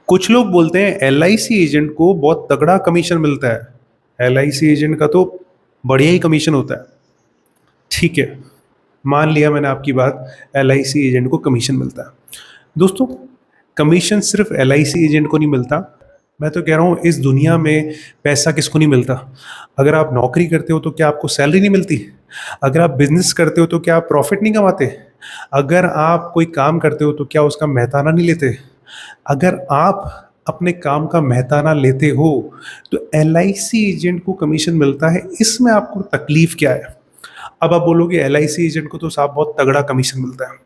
कुछ लोग बोलते हैं एलआईसी एजेंट को बहुत तगड़ा कमीशन मिलता है। एलआईसी एजेंट का तो बढ़िया ही कमीशन होता है। ठीक है, मान लिया मैंने आपकी बात, एलआईसी एजेंट को कमीशन मिलता है। दोस्तों, कमीशन सिर्फ एलआईसी एजेंट को नहीं मिलता। मैं तो कह रहा हूँ इस दुनिया में पैसा किसको नहीं मिलता। अगर आप नौकरी करते हो तो क्या आपको सैलरी नहीं मिलती? अगर आप बिजनेस करते हो तो क्या आप प्रॉफिट नहीं कमाते? अगर आप कोई काम करते हो तो क्या उसका मेहताना नहीं लेते? अगर आप अपने काम का मेहताना लेते हो तो एलआईसी एजेंट को कमीशन मिलता है, इसमें आपको तकलीफ क्या है? अब आप बोलोगे एलआईसी एजेंट को तो साहब बहुत तगड़ा कमीशन मिलता है।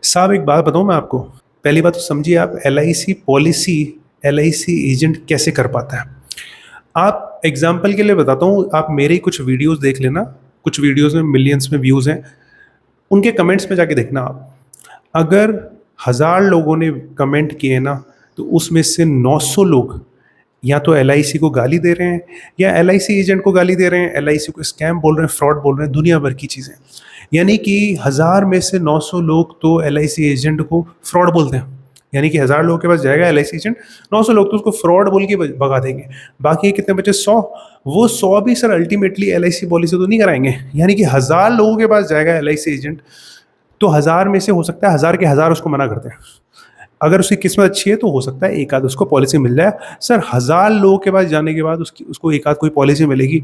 साहब एक बात बताऊं मैं आपको, पहली बात तो समझिए आप एलआईसी पॉलिसी एलआईसी एजेंट कैसे कर पाता है। आप एग्जाम्पल के लिए बताता हूँ, आप मेरे ही कुछ वीडियोस देख लेना। कुछ वीडियोस में मिलियंस में व्यूज़ हैं, उनके कमेंट्स में जाके देखना आप। अगर 1000 लोगों ने कमेंट किए ना, तो उसमें से 900 लोग या तो एलआईसी को गाली दे रहे हैं या एलआईसी एजेंट को गाली दे रहे हैं, एलआईसी को स्कैम बोल रहे हैं, फ्रॉड बोल रहे हैं, दुनिया भर की चीज़ें। यानी कि 1000 में से 900 लोग तो एलआईसी एजेंट को फ्रॉड बोलते हैं। यानी कि 1000 लोगों के पास जाएगा एलआईसी एजेंट, 900 लोग तो उसको फ्रॉड बोल के भगा देंगे। बाकी कितने बचे? 100। वो 100 भी सर अल्टीमेटली एलआईसी पॉलिसी तो नहीं कराएंगे। यानी कि 1000 लोगों के पास जाएगा एलआईसी एजेंट, तो 1000 में से हो सकता है 1000 के 1000 उसको मना करते हैं। अगर उसकी किस्मत अच्छी है तो हो सकता है एक आध उसको पॉलिसी मिल जाए। सर 1000 लोगों के पास जाने के बाद उसको एक आध कोई पॉलिसी मिलेगी,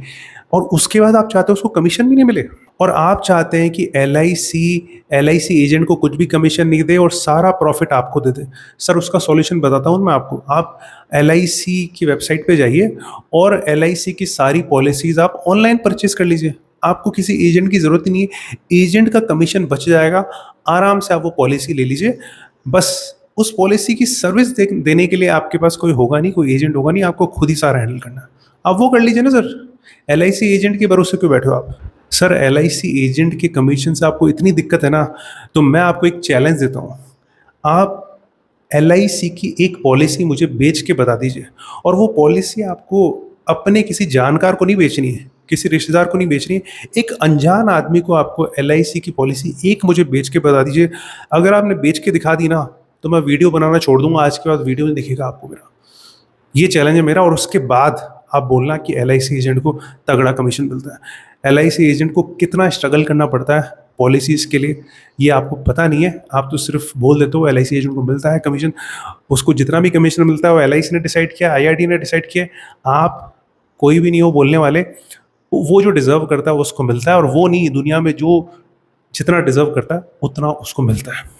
और उसके बाद आप चाहते हो उसको कमीशन भी नहीं मिले। और आप चाहते हैं कि एलआईसी एजेंट को कुछ भी कमीशन नहीं दे और सारा प्रॉफिट आपको दे दे। सर उसका सॉल्यूशन बताता हूँ मैं आपको। आप एलआईसी की वेबसाइट पे जाइए और एलआईसी की सारी पॉलिसीज़ आप ऑनलाइन परचेज़ कर लीजिए। आपको किसी एजेंट की ज़रूरत ही नहीं है, एजेंट का कमीशन बच जाएगा। आराम से आप वो पॉलिसी ले लीजिए। बस उस पॉलिसी की सर्विस देने के लिए आपके पास कोई होगा नहीं, कोई एजेंट होगा नहीं, आपको खुद ही सारा हैंडल करना है। आप वो कर लीजिए ना सर। एलआईसी एजेंट के भरोसे क्यों बैठे हो आप? सर एलआईसी एजेंट के कमीशन से आपको इतनी दिक्कत है ना, तो मैं आपको एक चैलेंज देता हूँ। आप एलआईसी की एक पॉलिसी मुझे बेच के बता दीजिए, और वो पॉलिसी आपको अपने किसी जानकार को नहीं बेचनी है, किसी रिश्तेदार को नहीं बेचनी है, एक अनजान आदमी को आपको एलआईसी की पॉलिसी एक मुझे बेच के बता दीजिए। अगर आपने बेच के दिखा दी ना, तो मैं वीडियो बनाना छोड़ दूंगा। आज के बाद वीडियो नहीं दिखेगा आपको मेरा। ये चैलेंज है मेरा। और उसके बाद आप बोलना कि एलआईसी एजेंट को तगड़ा कमीशन मिलता है। एलआईसी एजेंट को कितना स्ट्रगल करना पड़ता है पॉलिसीज़ के लिए, ये आपको पता नहीं है। आप तो सिर्फ बोल देते हो एलआईसी एजेंट को मिलता है कमीशन। उसको जितना भी कमीशन मिलता है वो एलआईसी ने डिसाइड किया, आईआरडी ने डिसाइड किया। आप कोई भी नहीं हो बोलने वाले। वो जो डिज़र्व करता है उसको मिलता है, और वो नहीं, दुनिया में जो जितना डिज़र्व करता है उतना उसको मिलता है।